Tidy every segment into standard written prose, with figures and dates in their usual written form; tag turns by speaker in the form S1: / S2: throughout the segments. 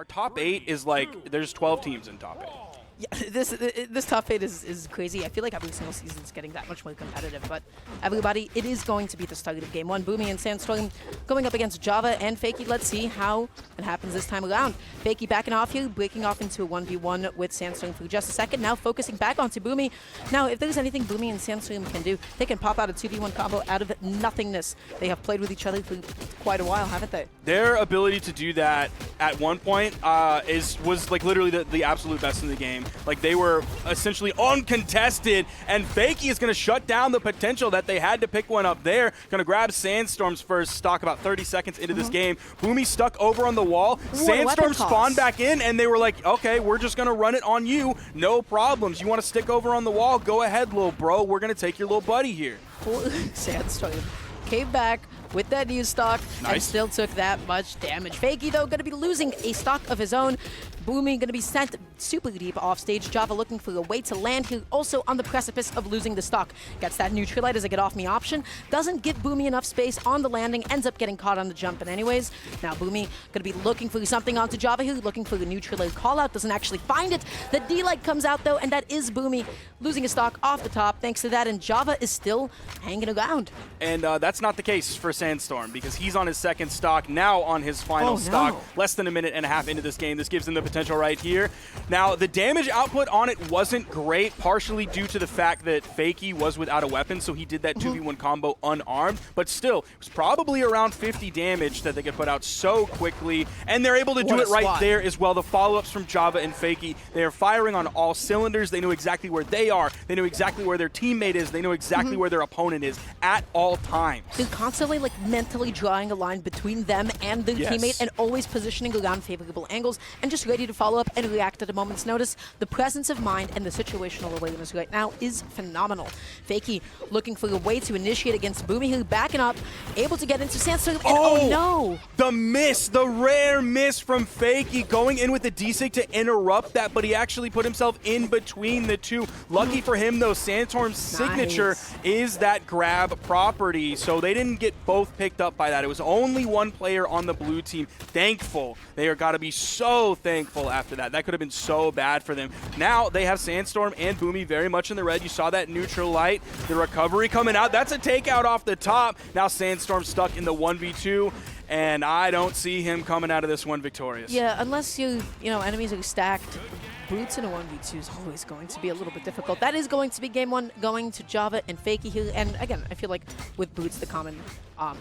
S1: our top 8 is like, there's 12 teams in top 8.
S2: Yeah, this top 8 is crazy. I feel like every single season is getting that much more competitive, but everybody, it is going to be the start of game 1. Boomie and Sandstorm going up against Java and Fakey. Let's see how it happens this time around. Fakey backing off here, breaking off into a 1v1 with Sandstorm for just a second. Now focusing back onto Boomie. Now, if there's anything Boomie and Sandstorm can do, they can pop out a 2v1 combo out of nothingness. They have played with each other for quite a while, haven't they?
S1: Their ability to do that at one point was like literally the absolute best in the game. Like, they were essentially uncontested, and Fakey is going to shut down the potential that they had to pick one up there. Going to grab Sandstorm's first stock about 30 seconds into this game. Boomie stuck over on the wall. Sandstorm spawned back in, and they were like, okay, we're just going to run it on you. No problems. You want to stick over on the wall? Go ahead, little bro. We're going to take your little buddy here.
S2: Sandstorm came back with that new stock and still took that much damage. Fakey, though, going to be losing a stock of his own. Boomie going to be sent super deep off stage. Java looking for a way to land here, also on the precipice of losing the stock. Gets that neutralite as a get off me option. Doesn't give Boomie enough space on the landing. Ends up getting caught on the jump. And anyways, now Boomie going to be looking for something onto Java here, looking for the neutralite call out. Doesn't actually find it. The D-light comes out though, and that is Boomie losing a stock off the top thanks to that. And Java is still hanging around.
S1: And that's not the case for Sandstorm, because he's on his second stock, now on his final stock. Less than a minute and a half into this game. This gives him the potential right here. Now, the damage output on it wasn't great, partially due to the fact that Fakey was without a weapon, so he did that 2v1 combo unarmed, but still, it was probably around 50 damage that they could put out so quickly, and they're able to do it right there as well. The follow-ups from Java and Fakey, they are firing on all cylinders. They know exactly where they are. They know exactly where their teammate is. They know exactly where their opponent is at all times.
S2: They're constantly like mentally drawing a line between them and their teammate, and always positioning around favorable angles and just ready to follow up and react at a moment's notice. The presence of mind and the situational awareness right now is phenomenal. Fakey looking for a way to initiate against Boomie, who backing up, able to get into Sandstorm, and oh no!
S1: The miss, the rare miss from Fakey, going in with the D-Sig to interrupt that, but he actually put himself in between the two. Lucky for him though, Sandstorm's signature is that grab property, so they didn't get both picked up by that. It was only one player on the blue team. Thankful. They are got to be so thankful after that. That could have been so bad for them. Now they have Sandstorm and Boomie very much in the red. You saw that neutral light, the recovery coming out. That's a takeout off the top. Now Sandstorm stuck in the 1v2, and I don't see him coming out of this one victorious.
S2: Yeah, unless you know, enemies are stacked. Boots in a 1v2 is always going to be a little bit difficult. That is going to be game 1 going to Java and Fakey here. And again, I feel like with Boots, the common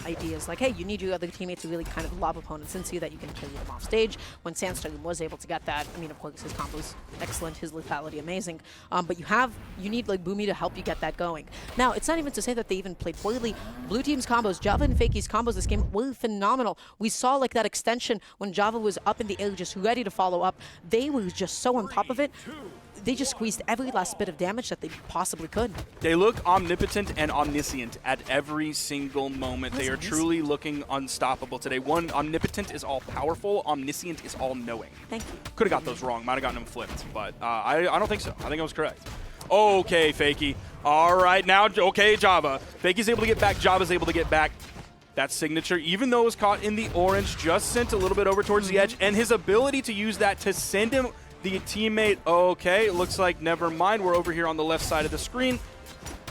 S2: idea is like, hey, you need your other teammate to really kind of lob opponents into you that you can carry them off stage. When Sandstorm was able to get that, I mean, of course, his combo's excellent, his lethality amazing. But you need like Boomie to help you get that going. Now, it's not even to say that they even played poorly. Blue team's combos, Java and Fakey's combos this game were phenomenal. We saw like that extension when Java was up in the air just ready to follow up. They were just so on top of it. They just squeezed every last bit of damage that they possibly could.
S1: They look omnipotent and omniscient at every single moment. They are truly looking unstoppable today. One, omnipotent is all-powerful. Omniscient is all-knowing.
S2: Thank you.
S1: Could have got those wrong. Might have gotten them flipped, but I don't think so. I think I was correct. Okay, Fakey. All right, now, okay, Java. Fakey's able to get back. Java's able to get back. That signature, even though it was caught in the orange, just sent a little bit over towards the edge, and his ability to use that to send him the teammate, okay, it looks like never mind. We're over here on the left side of the screen.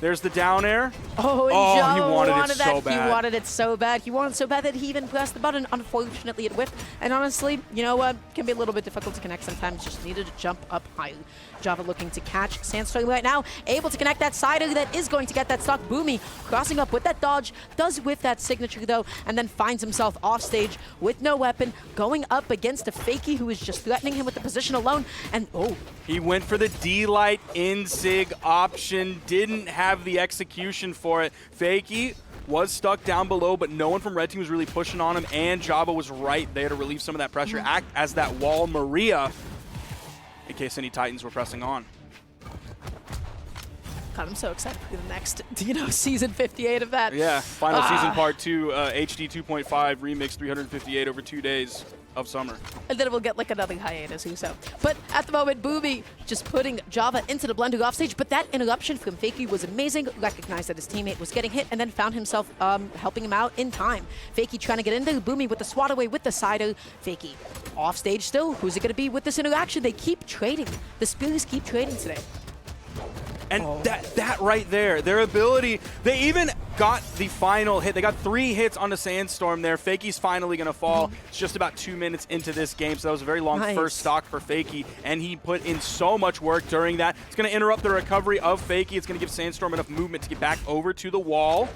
S1: There's the down air.
S2: Oh,
S1: he wanted it so bad.
S2: He wanted it so bad. He wanted it so bad that he even pressed the button. Unfortunately, it whiffed. And honestly, you know what? Can be a little bit difficult to connect sometimes. Just needed to jump up higher. Java looking to catch Sandstorm right now. Able to connect that sider that is going to get that stock. Boomie crossing up with that dodge. Does whiff that signature though, and then finds himself off stage with no weapon, going up against a Fakey who is just threatening him with the position alone. And
S1: he went for the D-Light in-sig option. Didn't have the execution for it. Fakey was stuck down below, but no one from Red Team was really pushing on him, and Java was right there to relieve some of that pressure, act as that wall Maria, in case any Titans were pressing on.
S2: God, I'm so excited for the next, season 58 of that.
S1: Yeah, final season part 2, HD 2.5, remix 358 over 2 days. of summer.
S2: And then we'll get like another hiatus or so. But at the moment, Boomie just putting Java into the blender offstage, but that interruption from Fakey was amazing. Recognized that his teammate was getting hit and then found himself helping him out in time. Fakey trying to get in there, Boomie with the swat away with the sider. Fakey offstage still. Who's it going to be with this interaction? They keep trading. The Spears keep trading today.
S1: And that right there, their ability, they even got the final hit. They got 3 hits on the Sandstorm there. Fakey's finally going to fall. It's just about 2 minutes into this game, so that was a very long first stock for Fakey, and he put in so much work during that. It's going to interrupt the recovery of Fakey. It's going to give Sandstorm enough movement to get back over to the wall.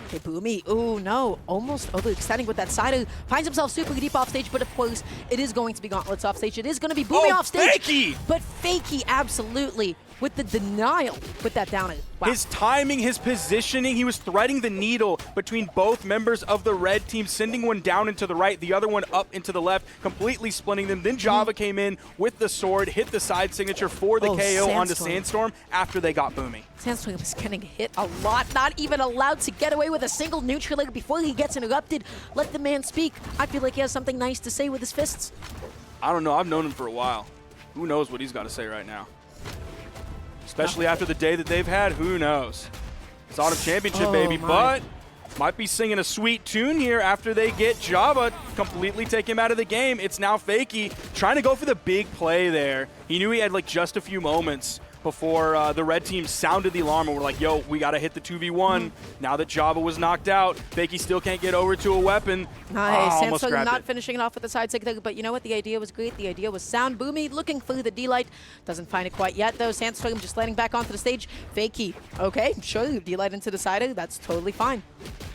S2: Okay, Boomie, oh no, almost overextending with that side. Finds himself super deep off stage, but of course, it is going to be Gauntlets off stage. It is going to be Boomie off stage.
S1: Fakey!
S2: But Fakey, absolutely, with the denial with that down. Wow.
S1: His timing, his positioning, he was threading the needle between both members of the red team, sending one down into the right, the other one up into the left, completely splitting them. Then Java came in with the sword, hit the side signature for the KO onto Sandstorm after they got Boomie.
S2: Sandstorm is getting hit a lot, not even allowed to get away with a single neutral leg before he gets interrupted. Let the man speak. I feel like he has something nice to say with his fists.
S1: I don't know. I've known him for a while. Who knows what he's got to say right now? Especially after the day that they've had, who knows? It's Autumn Championship, baby, but might be singing a sweet tune here after they get Java, completely take him out of the game. It's now Fakey trying to go for the big play there. He knew he had like just a few moments before the red team sounded the alarm and were like, yo, we got to hit the 2v1. Now that Java was knocked out, Fakey still can't get over to a weapon.
S2: Nice. Sandstorm not finishing it off with the side signature, but you know what? The idea was great. The idea was sound. Boomie looking for the D-Light. Doesn't find it quite yet, though. Sandstorm just landing back onto the stage. Fakey, okay, sure, D-Light into the side. That's totally fine.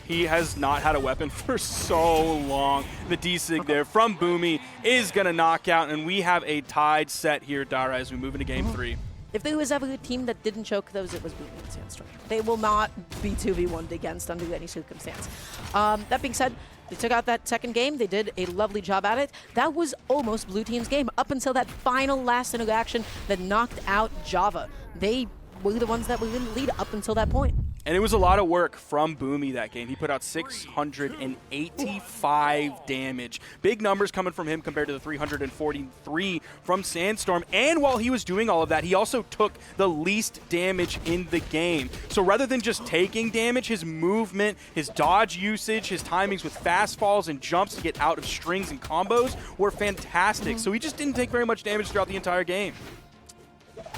S1: He has not had a weapon for so long. The D-Sig there from Boomie is going to knock out, and we have a tied set here, Dara, as we move into Game 3.
S2: If there was ever a team that didn't choke those, it was Boomie and Sandstorm. They will not be 2v1'd against under any circumstance. That being said, they took out that second game. They did a lovely job at it. That was almost Blue Team's game up until that final last interaction that knocked out Java. They were the ones that were in the lead up until that point.
S1: And it was a lot of work from Boomie that game. He put out 685 damage. Big numbers coming from him compared to the 343 from Sandstorm. And while he was doing all of that, he also took the least damage in the game. So rather than just taking damage, his movement, his dodge usage, his timings with fast falls and jumps to get out of strings and combos were fantastic. So he just didn't take very much damage throughout the entire game.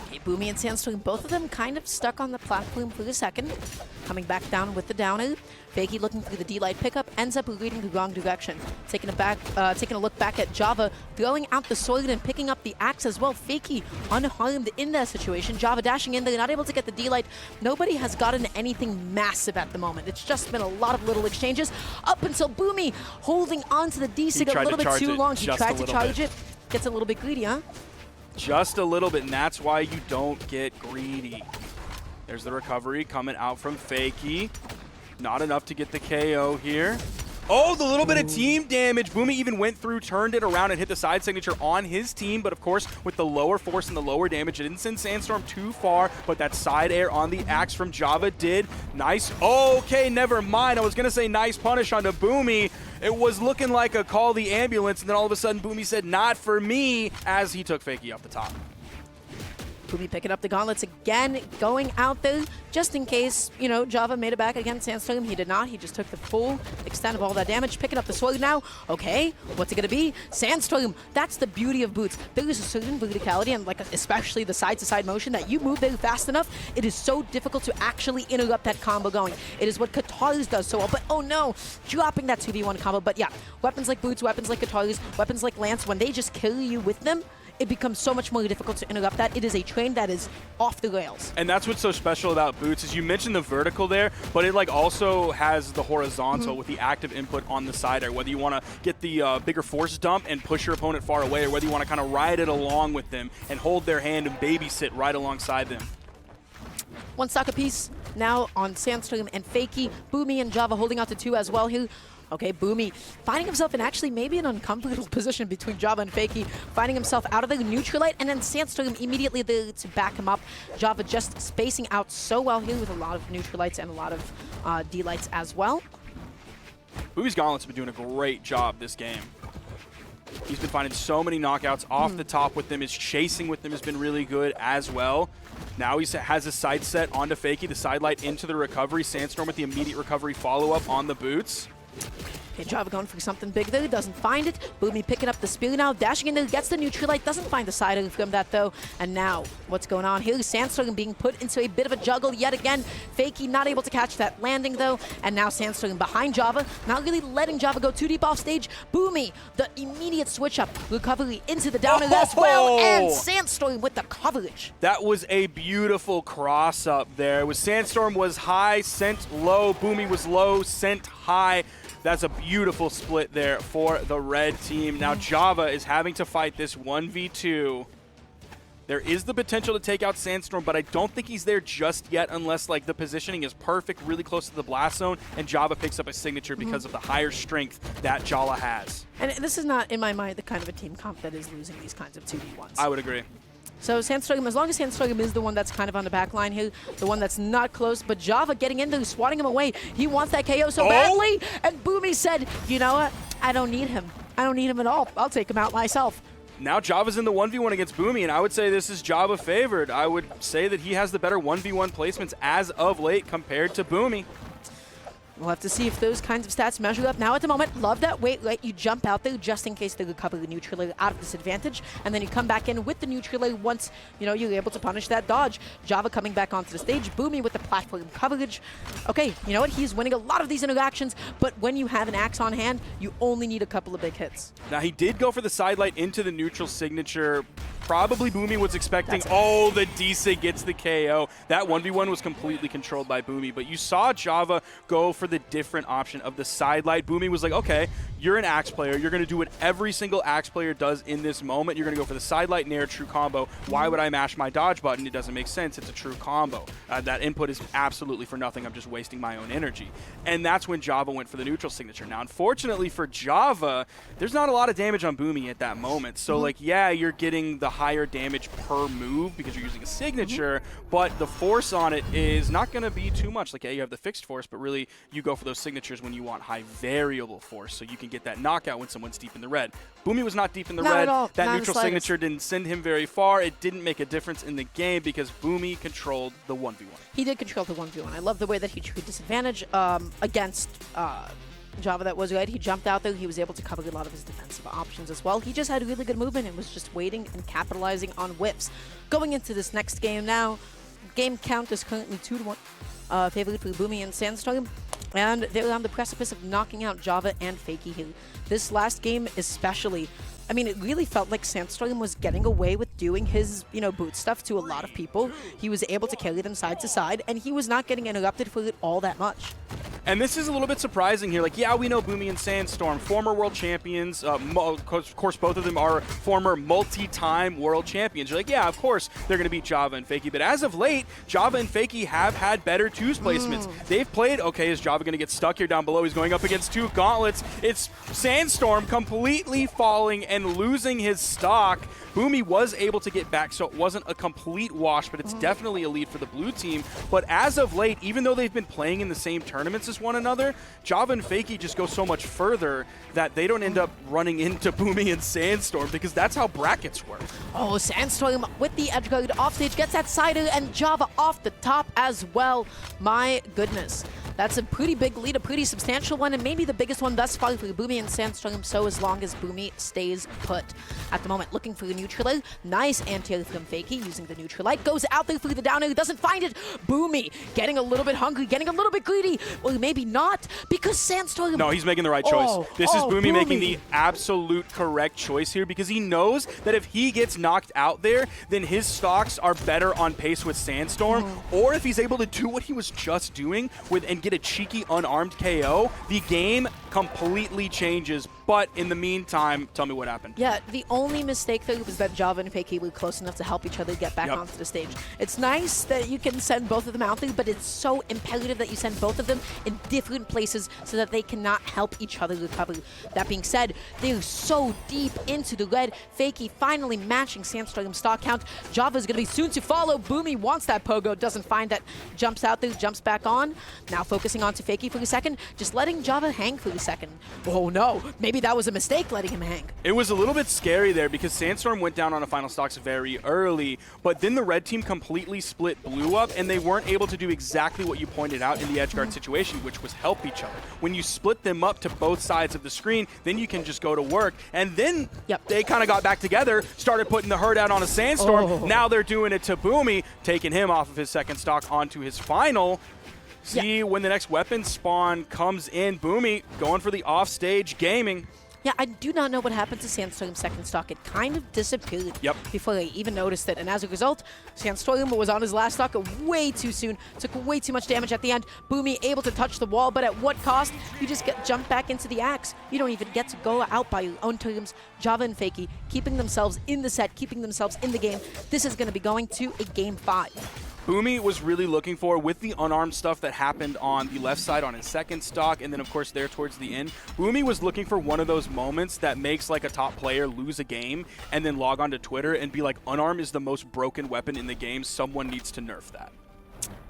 S2: Okay, Boomie and Sandstorm, both of them kind of stuck on the platform for a second. Coming back down with the downer. Fakey looking through the D-Light pickup, ends up reading the wrong direction. Taking a look back at Java, throwing out the sword and picking up the axe as well. Fakey unharmed in that situation. Java dashing in there, not able to get the D-Light. Nobody has gotten anything massive at the moment. It's just been a lot of little exchanges up until Boomie holding on to the D-Sig a little bit too long. He tried to charge it. Gets a little bit greedy, huh?
S1: Just a little bit, and that's why you don't get greedy. There's the recovery coming out from Fakey. Not enough to get the KO here. Oh, the little bit of team damage. Boomie even went through, turned it around, and hit the side signature on his team. But, of course, with the lower force and the lower damage, it didn't send Sandstorm too far. But that side air on the axe from Java did. Nice. Okay, never mind. I was going to say nice punish onto Boomie. It was looking like a call the ambulance, and then all of a sudden Boomie said, not for me, as he took Fakey off the top.
S2: Boomie picking up the gauntlets again, going out there just in case, you know, Java made it back against Sandstorm. He did not. He just took the full extent of all that damage. Picking up the sword now. Okay, what's it going to be? Sandstorm. That's the beauty of boots. There is a certain verticality and, like, especially the side-to-side motion that you move there fast enough, it is so difficult to actually interrupt that combo going. It is what Katars does so well. But, oh no, dropping that 2v1 combo. But yeah, weapons like boots, weapons like Katars, weapons like Lance, when they just kill you with them, it becomes so much more difficult to interrupt that. It is a train that is off the rails. And
S1: that's what's so special about boots is you mentioned the vertical there, but it like also has the horizontal with the active input on the side air, whether you want to get the bigger force dump and push your opponent far away, or whether you want to kind of ride it along with them and hold their hand and babysit right alongside them.
S2: One stock apiece now on Sandstorm and Fakey. Boomie and Java holding out to 2 as well here. Okay, Boomie finding himself in actually maybe an uncomfortable position between Java and Fakey, finding himself out of the neutralite, and then Sandstorm immediately there to back him up. Java just spacing out so well here with a lot of neutralites and a lot of D-lights as well.
S1: Boomie's Gauntlets have been doing a great job this game. He's been finding so many knockouts off the top with them. His chasing with them has been really good as well. Now he has a side set onto Fakey, the side light into the recovery. Sandstorm with the immediate recovery follow-up on the boots.
S2: Okay, Java going for something big there, doesn't find it. Boomie picking up the spear now, dashing in there, gets the neutral light, doesn't find the side from that though. And now, what's going on here? Sandstorm being put into a bit of a juggle yet again. Fakey not able to catch that landing though. And now Sandstorm behind Java, not really letting Java go too deep off stage. Boomie, the immediate switch up, recovery into the downer as well. And Sandstorm with the coverage.
S1: That was a beautiful cross up there. Sandstorm was high, sent low. Boomie was low, sent high. That's a beautiful split there for the red team. Now Java is having to fight this 1v2. There is the potential to take out Sandstorm, but I don't think he's there just yet unless like the positioning is perfect, really close to the blast zone, and Java picks up a signature because of the higher strength that Jala has.
S2: And this is not, in my mind, the kind of a team comp that is losing these kinds of 2v1s.
S1: I would agree.
S2: So Sandstorm, as long as Sandstorm is the one that's kind of on the back line here, the one that's not close, but Java getting in there, swatting him away. He wants that KO so badly, and Boomie said, you know what? I don't need him. I don't need him at all. I'll take him out myself.
S1: Now Java's in the 1v1 against Boomie, and I would say this is Java favored. I would say that he has the better 1v1 placements as of late compared to Boomie.
S2: We'll have to see if those kinds of stats measure up. Now at the moment, love that wait, let you jump out there just in case they recover the neutral layer out of disadvantage, and then you come back in with the neutral layer once you're able to punish that dodge. Java coming back onto the stage, Boomie with the platform coverage. Okay, you know what? He's winning a lot of these interactions, but when you have an axe on hand, you only need a couple of big hits.
S1: Now he did go for the side light into the neutral signature. Probably Boomie was expecting, the D-Sig gets the KO. That 1v1 was completely controlled by Boomie, but you saw Java go for the different option of the side light. Boomie was like, okay, you're an Axe player. You're going to do what every single Axe player does in this moment. You're going to go for the side light nair true combo. Why would I mash my dodge button? It doesn't make sense. It's a true combo. That input is absolutely for nothing. I'm just wasting my own energy. And that's when Java went for the neutral signature. Now, unfortunately for Java, there's not a lot of damage on Boomie at that moment. So, yeah, you're getting the higher damage per move because you're using a signature, but the force on it is not going to be too much. Like, yeah, you have the fixed force, but really you go for those signatures when you want high variable force, so you can get that knockout when someone's deep in the red. Boomie was not deep in the red. That neutral signature didn't send him very far. It didn't make a difference in the game because Boomie controlled the 1v1.
S2: He did control the 1v1. I love the way that he took disadvantage against Java. That was right. He jumped out there. He was able to cover a lot of his defensive options as well. He just had really good movement and was just waiting and capitalizing on whips. Going into this next game now, game count is currently 2-1. Favorite for Boomie and Sandstorm. And they're on the precipice of knocking out Java and Fakey here. This last game especially, I mean, it really felt like Sandstorm was getting away with doing his, boot stuff to a lot of people. He was able to carry them side to side, and he was not getting interrupted for it all that much.
S1: And this is a little bit surprising here. Like, yeah, we know Boomie and Sandstorm, former world champions. Of course, both of them are former multi-time world champions. You're like, yeah, of course, they're going to beat Java and Fakey. But as of late, Java and Fakey have had better twos placements. They've played, okay, is Java going to get stuck here down below? He's going up against two gauntlets. It's Sandstorm completely falling and losing his stock. Boomie was able to get back, so it wasn't a complete wash, but it's definitely a lead for the blue team. But as of late, even though they've been playing in the same tournaments as one another, Java and Fakey just go so much further that they don't end up running into Boomie and Sandstorm because that's how brackets work.
S2: Oh, Sandstorm with the edge guard off stage gets that sider, and Java off the top as well. My goodness. That's a pretty big lead, a pretty substantial one, and maybe the biggest one thus far for Boomie and Sandstorm, so as long as Boomie stays put. At the moment, looking for the neutral. Nice anti-air from Fakey using the neutral light. Goes out there for the down air, doesn't find it. Boomie getting a little bit hungry, getting a little bit greedy. Well, maybe not, because Sandstorm...
S1: No, he's making the right choice. This is Boomie making the absolute correct choice here because he knows that if he gets knocked out there, then his stocks are better on pace with Sandstorm, or if he's able to do what he was just doing and get a cheeky unarmed KO, the game completely changes. But in the meantime, tell me what happened.
S2: Yeah, the only mistake though was that Java and Fakey were close enough to help each other get back onto the stage. It's nice that you can send both of them out there, but it's so imperative that you send both of them in different places so that they cannot help each other recover. That being said, they're so deep into the red. Fakey finally matching Sandstorm's stock count. Java's going to be soon to follow. Boomie wants that pogo, doesn't find that, jumps out there, jumps back on. Now focusing on to Fakey for a second, just letting Java hang for a second. Oh no, maybe maybe that was a mistake letting him hang.
S1: It was a little bit scary there because Sandstorm went down on a final stocks very early, but then the red team completely split blue up, and they weren't able to do exactly what you pointed out in the edge guard situation, which was help each other. When you split them up to both sides of the screen, then you can just go to work. And then they kind of got back together, started putting the hurt out on a Sandstorm. Now they're doing it to Boomie, taking him off of his second stock onto his final. See when the next weapon spawn comes in. Boomie going for the offstage gaming.
S2: Yeah, I do not know what happened to Sandstorm's second stock. It kind of disappeared before I even noticed it. And as a result, Sandstorm was on his last stock way too soon. Took way too much damage at the end. Boomie able to touch the wall, but at what cost? You just get jumped back into the axe. You don't even get to go out by your own terms. Java and Fakey keeping themselves in the set, keeping themselves in the game. This is going to be going to a Game 5.
S1: Boomie was really looking for, with the unarmed stuff that happened on the left side on his second stock, and then of course there towards the end, Boomie was looking for one of those moments that makes like a top player lose a game and then log on to Twitter and be like, unarmed is the most broken weapon in the game, someone needs to nerf that.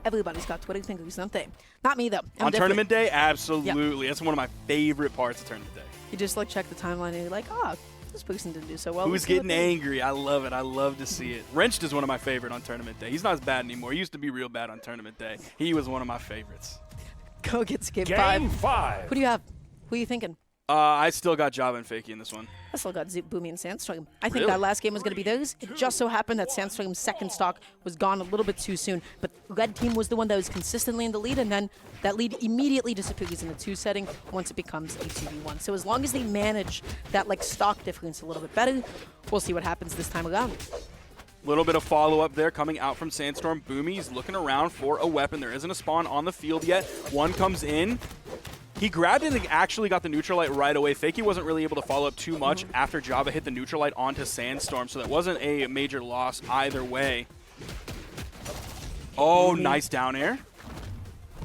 S2: Everybody's got Twitter fingers, don't they? Not me though.
S1: On tournament day, absolutely. That's one of my favorite parts of tournament day.
S2: You just like check the timeline and you're like, oh, this person didn't do so well.
S1: Who's getting angry? I love it. I love to see it. Wrenched is one of my favorite on tournament day. He's not as bad anymore. He used to be real bad on tournament day. He was one of my favorites.
S2: Go get Game
S3: 5.
S2: Who do you have? Who are you thinking?
S1: I still got Java and Fakey in this one.
S2: I still got Boomie and Sandstorm. I think that last game was going to be theirs. It just so happened that Sandstorm's second stock was gone a little bit too soon. But red team was the one that was consistently in the lead, and then that lead immediately disappears in the 2 setting once it becomes a 2v1. So as long as they manage that like stock difference a little bit better, we'll see what happens this time around.
S1: Little bit of follow-up there coming out from Sandstorm. Boomie's looking around for a weapon. There isn't a spawn on the field yet. One comes in. He grabbed it and actually got the neutral light right away. Fakey wasn't really able to follow up too much after Java hit the neutral light onto Sandstorm, so that wasn't a major loss either way. Oh, nice down air.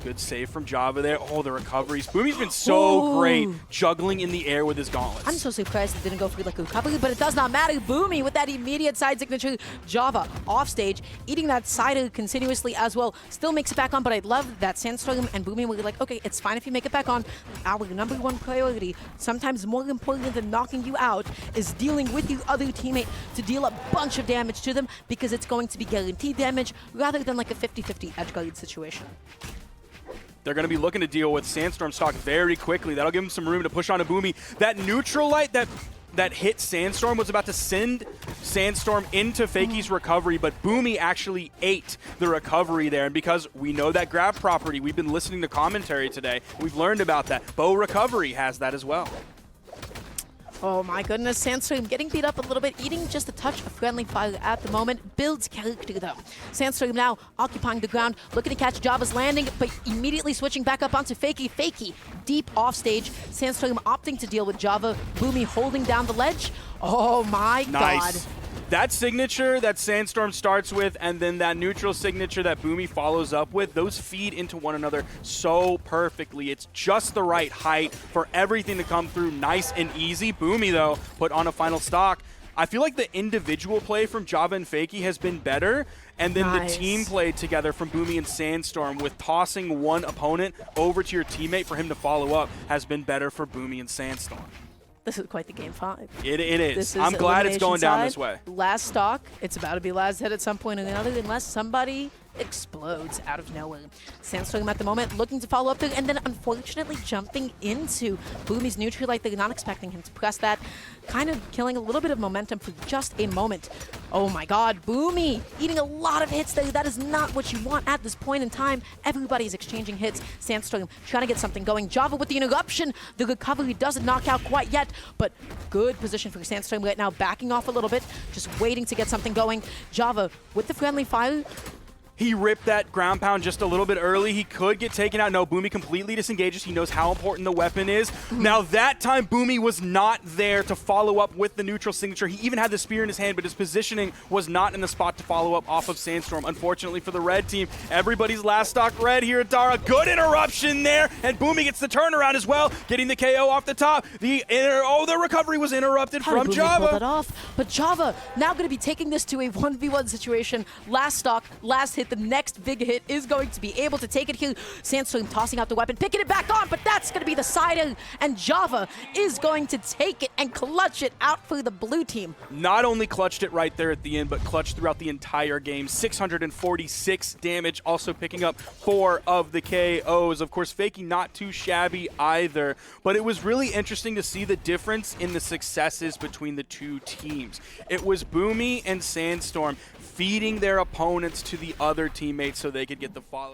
S1: Good save from Java there. Oh, the recoveries. Boomie's been so great juggling in the air with his gauntlets.
S2: I'm so surprised it didn't go for like a recovery, but it does not matter. Boomie with that immediate side signature. Java off stage, eating that side continuously as well. Still makes it back on, but I love that Sandstorm and Boomie were like, okay, it's fine if you make it back on. Our number one priority, sometimes more important than knocking you out, is dealing with your other teammate to deal a bunch of damage to them because it's going to be guaranteed damage rather than like a 50-50 edge guard situation.
S1: They're going to be looking to deal with Sandstorm stock very quickly. That'll give him some room to push on to Boomie. That neutral light that hit Sandstorm was about to send Sandstorm into Fakey's recovery, but Boomie actually ate the recovery there. And because we know that grab property, we've been listening to commentary today. We've learned about that. Bow recovery has that as well.
S2: Oh my goodness, Sandstorm getting beat up a little bit, eating just a touch of friendly fire at the moment. Builds character though. Sandstorm now occupying the ground, looking to catch Java's landing, but immediately switching back up onto Fakey. Fakey deep off stage. Sandstorm opting to deal with Java. Boomie holding down the ledge. Oh my god.
S1: That signature that Sandstorm starts with and then that neutral signature that Boomie follows up with, those feed into one another so perfectly. It's just the right height for everything to come through nice and easy. Boomie, though, put on a final stock. I feel like the individual play from Java and Fakey has been better, and then the team play together from Boomie and Sandstorm with tossing one opponent over to your teammate for him to follow up has been better for Boomie and Sandstorm.
S2: This is quite the Game 5.
S1: It is. I'm glad it's going down this way.
S2: Last stock. It's about to be last hit at some point or another unless somebody explodes out of nowhere. Sandstorm at the moment looking to follow up there and then unfortunately jumping into Boomie's neutral light. They're not expecting him to press that. Kind of killing a little bit of momentum for just a moment. Oh my god, Boomie eating a lot of hits there. That is not what you want at this point in time. Everybody's exchanging hits. Sandstorm trying to get something going. Java with the interruption. The recovery doesn't knock out quite yet, but good position for Sandstorm right now, backing off a little bit, just waiting to get something going. Java with the friendly fire.
S1: He ripped that ground pound just a little bit early. He could get taken out. No, Boomie completely disengages. He knows how important the weapon is. Now, that time, Boomie was not there to follow up with the neutral signature. He even had the spear in his hand, but his positioning was not in the spot to follow up off of Sandstorm. Unfortunately for the red team, everybody's last stock red here at Dara. Good interruption there, and Boomie gets the turnaround as well, getting the KO off the top. The recovery was interrupted from Java.
S2: But Java now going to be taking this to a 1v1 situation. Last stock, last hit. hit. The next big hit is going to be able to take it here. Sandstorm tossing out the weapon, picking it back on, but that's going to be the side A, and Java is going to take it and clutch it out for the blue team.
S1: Not only clutched it right there at the end, but clutched throughout the entire game. 646 damage, also picking up 4 of the KOs. Of course, Fakey not too shabby either, but it was really interesting to see the difference in the successes between the two teams. It was Boomie and Sandstorm feeding their opponents to the other teammates so they could get the follow.